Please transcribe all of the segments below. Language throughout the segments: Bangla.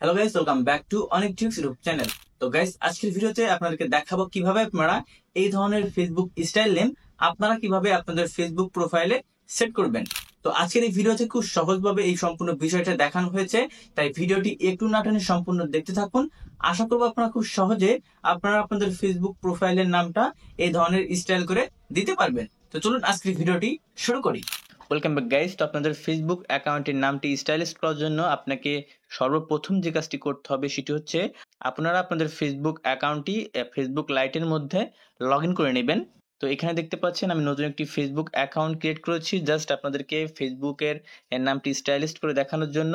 Hello guys, welcome back to অনেক টিপস ইউটিউব চ্যানেল। তো গাইস, আজকের ভিডিওতে আপনাদেরকে দেখাবো কিভাবে আপনারা এই ধরনের ফেসবুক স্টাইল নেম আপনারা কিভাবে আপনাদের ফেসবুক প্রোফাইলে সেট করবেন। তো আজকের এই ভিডিওতে খুব সহজভাবে এই সম্পূর্ণ বিষয়টা দেখানো হয়েছে, তাই ভিডিওটি একটু না টেনে সম্পূর্ণ দেখতে থাকুন। আশা করবো আপনারা খুব সহজে আপনারা আপনাদের ফেসবুক প্রোফাইলের নামটা এই ধরনের স্টাইল করে দিতে পারবেন। তো চলুন আজকের ভিডিওটি শুরু করি। Welcome back guys. তো আপনাদের ফেসবুক অ্যাকাউন্টের নামটি স্টাইলিশ করার জন্য আপনাকে সর্বপ্রথম যে কাজটি করতে হবে সেটি হচ্ছে আপনারা আপনাদের ফেসবুক অ্যাকাউন্টটি ফেসবুক লাইটের মধ্যে লগ ইন করে নেবেন। তো এখানে দেখতে পাচ্ছেন আমি নতুন একটি ফেসবুক অ্যাকাউন্ট ক্রিয়েট করেছি জাস্ট আপনাদেরকে ফেসবুকের নামটি স্টাইলিশ করে দেখানোর জন্য।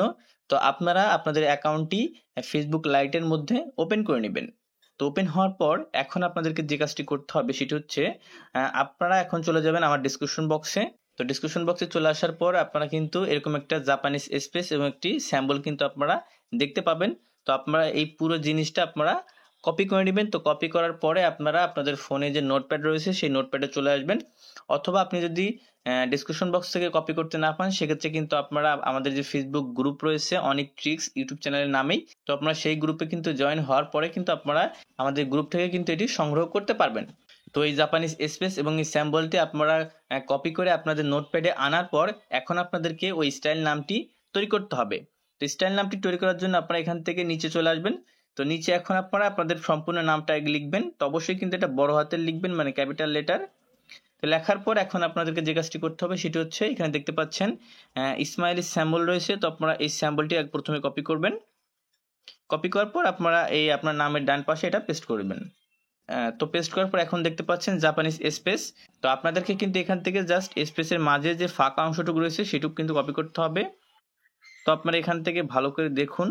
তো আপনারা আপনাদের অ্যাকাউন্টটি ফেসবুক লাইটের মধ্যে ওপেন করে নেবেন। তো ওপেন হওয়ার পর এখন আপনাদেরকে যে কাজটি করতে হবে সেটি হচ্ছে আপনারা এখন চলে যাবেন আমার ডিসক্রিপশন বক্সে। তো ডিসক্রিপশন বক্সে চলে আসার পর আপনারা কিন্তু এরকম একটা জাপানিজ স্পেস এবং একটি স্যাম্বল কিন্তু আপনারা দেখতে পাবেন। তো আপনারা এই পুরো জিনিসটা আপনারা কপি করে নেবেন। তো কপি করার পরে আপনারা আপনাদের ফোনে যে নোটপ্যাড রয়েছে সেই নোটপ্যাডে চলে আসবেন, অথবা আপনি যদি ডিসক্রিপশন বক্স থেকে কপি করতে না পান সেক্ষেত্রে কিন্তু আপনারা আমাদের যে ফেসবুক গ্রুপ রয়েছে অনেক ট্রিক্স ইউটিউব চ্যানেলের নামেই, তো আপনারা সেই গ্রুপে কিন্তু জয়েন হওয়ার পরে কিন্তু আপনারা আমাদের গ্রুপ থেকে কিন্তু এটি সংগ্রহ করতে পারবেন। তো এই জাপানিজ স্পেস এবং এই স্যাম্বলটি আপনারা কপি করে আপনাদের নোটপ্যাডে আনার পর এখন আপনাদেরকে ওই স্টাইল নামটি তৈরি করতে হবে। তো স্টাইল নামটি তৈরি করার জন্য আপনারা এখান থেকে নিচে চলে আসবেন। তো নিচে এখন আপনারা আপনাদের সম্পূর্ণ নামটা লিখবেন। তো অবশ্যই কিন্তু এটা বড় হাতের লিখবেন, মানে ক্যাপিটাল লেটার। তো লেখার পর এখন আপনাদেরকে যে কাজটি করতে হবে সেটি হচ্ছে এখানে দেখতে পাচ্ছেন ইসমাইলি স্যাম্বল রয়েছে। তো আপনারা এই স্যাম্বলটি প্রথমে কপি করবেন। কপি করার পর আপনারা এই আপনার নামের ডান পাশে এটা পেস্ট করবেন। তো পেস্ট করার পর এখন দেখতে পাচ্ছেন জাপানিজ স্পেস। তো আপনাদেরকে কিন্তু এখান থেকে জাস্ট স্পেসের মাঝে যে ফাঁকা অংশটুকু রয়েছে সেটুকু কিন্তু কপি করতে হবে। তো আপনারা এখান থেকে ভালো করে দেখুন,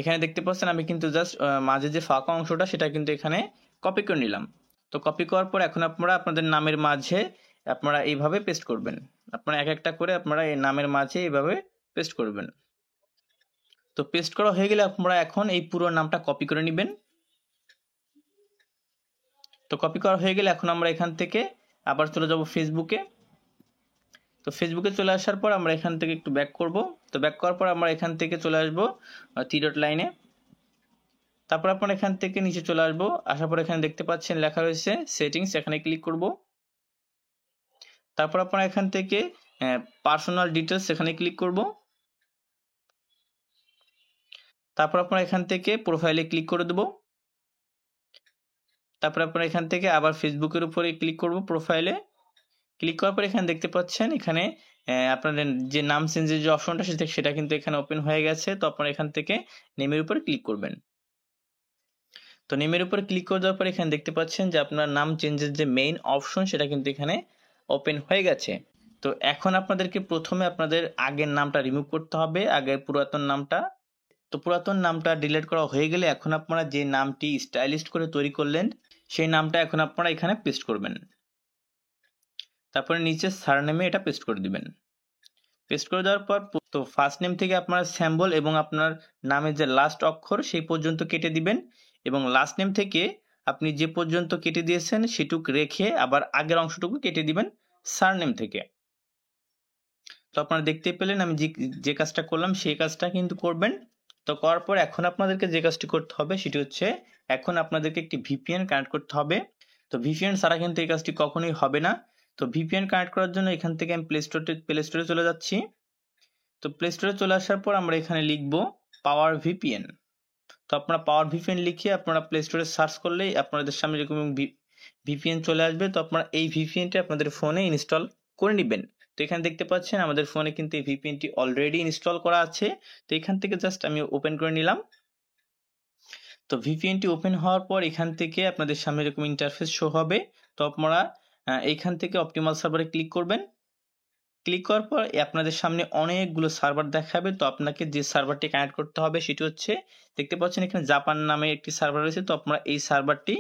এখানে দেখতে পাচ্ছেন আমি কিন্তু জাস্ট মাঝে যে ফাঁকা অংশটা সেটা কিন্তু এখানে কপি করে নিলাম। তো কপি করার পর এখন আপনারা আপনাদের নামের মাঝে আপনারা এইভাবে পেস্ট করবেন। আপনারা এক একটা করে আপনারা এই নামের মাঝে এইভাবে পেস্ট করবেন। তো পেস্ট করা হয়ে গেলে আপনারা এখন এই পুরো নামটা কপি করে নেবেন। তো কপি করা হয়ে গেলে এখন আমরা এখান থেকে আবার চলে যাব ফেসবুকে। তো ফেসবুকে চলে আসার পর আমরা এখান থেকে একটু ব্যাক করব। তো ব্যাক করার পর আমরা এখান থেকে চলে আসব থ্রি ডট লাইনে। তারপর আপনারা এখান থেকে নিচে চলে আসবো। আসার পর এখানে দেখতে পাচ্ছেন লেখা রয়েছে সেটিংস, এখানে ক্লিক করব। তারপর আপনারা এখান থেকে পার্সোনাল ডিটেলস এখানে ক্লিক করব। তারপর আপনারা এখান থেকে প্রোফাইলে ক্লিক করে দেব। তারপর আপনারা এখান থেকে আবার ফেসবুকের উপরে ক্লিক করব। প্রোফাইলে ক্লিক করার পর এখানে দেখতে পাচ্ছেন এখানে আপনাদের যে নাম চেঞ্জের যে অপশনটা সেটা কিন্তু এখানে ওপেন হয়ে গেছে। তো আপনারা এখান থেকে নেমের উপর ক্লিক করবেন। তো নেমের উপর ক্লিক করে দেওয়ার পর এখানে দেখতে পাচ্ছেন যে আপনার নাম চেঞ্জের যে মেইন অপশন সেটা কিন্তু এখানে ওপেন হয়ে গেছে। তো এখন আপনাদেরকে প্রথমে আপনাদের আগের নামটা রিমুভ করতে হবে, আগের পুরাতন নামটা। তো পুরাতন নামটা ডিলিট করা হয়ে গেলে এখন আপনারা যে নামটি স্টাইলিশ করে তৈরি করলেন সেই নামটা এখন আপনারা এখানে পেস্ট করবেন। তারপরে নিচে সারনেমে এটা পেস্ট করে দিবেন। পেস্ট করে দেওয়ার পর তো ফার্স্ট নেম থেকে আপনার স্যাম্বল এবং আপনার নামের যে লাস্ট অক্ষর সেই পর্যন্ত কেটে দিবেন, এবং লাস্ট নেম থেকে আপনি যে পর্যন্ত কেটে দিয়েছেন সেটুক রেখে আবার আগের অংশটুকু কেটে দিবেন সারনেম থেকে। তো আপনারা দেখতেই পেলেন আমি যে কাজটা করলাম সেই কাজটা কিন্তু করবেন। তো করার পর এখন আপনাদেরকে যে কাজটি করতে হবে সেটি হচ্ছে এখন আপনাদেরকে একটি ভিপিএন কানেক্ট করতে হবে। তো ভিপিএন ছাড়া কিন্তু এই কাজটি কখনোই হবে না। তো ভিপিএন কানেক্ট করার জন্য এখান থেকে আমি প্লে স্টোরে চলে যাচ্ছি। তো প্লে স্টোরে চলে আসার পর আমরা এখানে লিখব পাওয়ার ভিপিএন। তো আপনারা পাওয়ার ভিপিএন লিখে আপনারা প্লে স্টোরে সার্চ করলেই আপনাদের সামনে এরকম ভিপিএন চলে আসবে। তো আপনারা এই ভিপিএনটি আপনাদের ফোনে ইনস্টল করে নেবেন। তো এখানে দেখতে পাচ্ছেন আমাদের ফোনে কিন্তু এই ভিপিএনটি অলরেডি ইনস্টল করা আছে। তো এখান থেকে জাস্ট আমি ওপেন করে নিলাম। তো ভিপিএনটি ওপেন হওয়ার পর এখান থেকে আপনাদের সামনে এরকম ইন্টারফেস শো হবে। তো আপনারা এইখান থেকে অপটিমাল সার্ভারে ক্লিক করবেন। ক্লিক করার পর আপনাদের সামনে অনেকগুলো সার্ভার দেখাবে। তো আপনাকে যে সার্ভারটি কানেক্ট করতে হবে সেটি হচ্ছে দেখতে পাচ্ছেন এখানে জাপান নামে একটি সার্ভার রয়েছে। তো আপনারা এই সার্ভারটি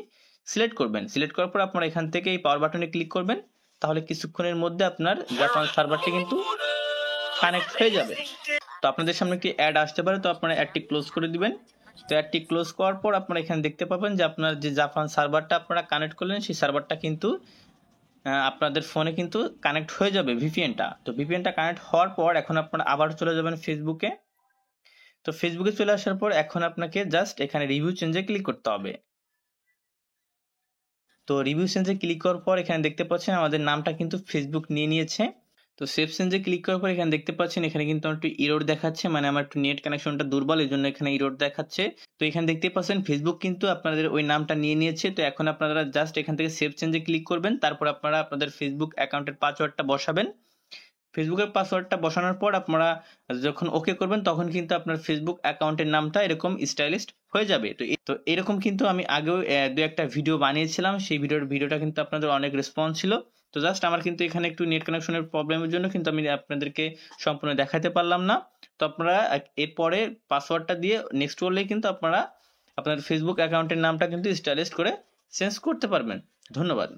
সিলেক্ট করবেন। সিলেক্ট করার পর আপনারা এখান থেকে এই পাওয়ার বাটনে ক্লিক করবেন। তাহলে কিছুক্ষণের মধ্যে আপনার জাপান সার্ভারটি কিন্তু কানেক্ট হয়ে যাবে। তো আপনাদের সামনে একটি অ্যাড আসতে পারে, তো আপনারা অ্যাডটি ক্লোজ করে দিবেন। তো অ্যাডটি ক্লোজ করার পর আপনারা এখানে দেখতে পাবেন যে আপনার যে জাপান সার্ভারটা আপনারা কানেক্ট করলেন সেই সার্ভারটা কিন্তু আপনাদের ফোনে কিন্তু কানেক্ট হয়ে যাবে ভিপিএনটা। তো ভিপিএনটা কানেক্ট হওয়ার পর এখন আপনারা আবার চলে যাবেন ফেসবুকে। তো ফেসবুকে চলে আসার পর এখন আপনাকে জাস্ট এখানে রিভিউ চেঞ্জে ক্লিক করতে হবে। তো রিভিউ চেঞ্জে ক্লিক করার পর এখানে দেখতে পাচ্ছেন আমাদের নামটা কিন্তু ফেসবুক নিয়ে নিয়েছে। তো সেভ চেঞ্জে ক্লিক করার পর এখানে দেখতে পাচ্ছেন এখানে কিন্তু আমার একটু এরর দেখাচ্ছে, মানে আমার একটু নেট কানেকশনটা দুর্বল, এই জন্য এখানে এরর দেখাচ্ছে। তো এখানে দেখতে পাচ্ছেন ফেসবুক কিন্তু আপনাদের ওই নামটা নিয়ে নিয়েছে। তো এখন আপনারা জাস্ট এখান থেকে সেভ চেঞ্জে ক্লিক করবেন, তারপর আপনারা আপনাদের ফেসবুক অ্যাকাউন্টের পাসওয়ার্ডটা বসাবেন। ফেসবুকের পাসওয়ার্ডটা বসানোর পর আপনারা যখন ওকে করবেন তখন কিন্তু আপনার ফেসবুক অ্যাকাউন্টের নামটা এরকম স্টাইলিশ হয়ে যাবে। তো এরকম কিন্তু আমি আগেও দু একটা ভিডিও বানিয়েছিলাম, সেই ভিডিওটা কিন্তু আপনাদের অনেক রেসপন্স ছিল। তো জাস্ট আমার কিন্তু এখানে একটু নেট কানেকশনের প্রবলেমের জন্য কিন্তু আমি আপনাদেরকে সম্পূর্ণ দেখাতে পারলাম না। তো আপনারা এরপরে পাসওয়ার্ডটা দিয়ে নেক্সট করলেই কিন্তু আপনারা আপনাদের ফেসবুক অ্যাকাউন্টের নামটা কিন্তু স্টাইলিশ করে চেঞ্জ করতে পারবেন। ধন্যবাদ।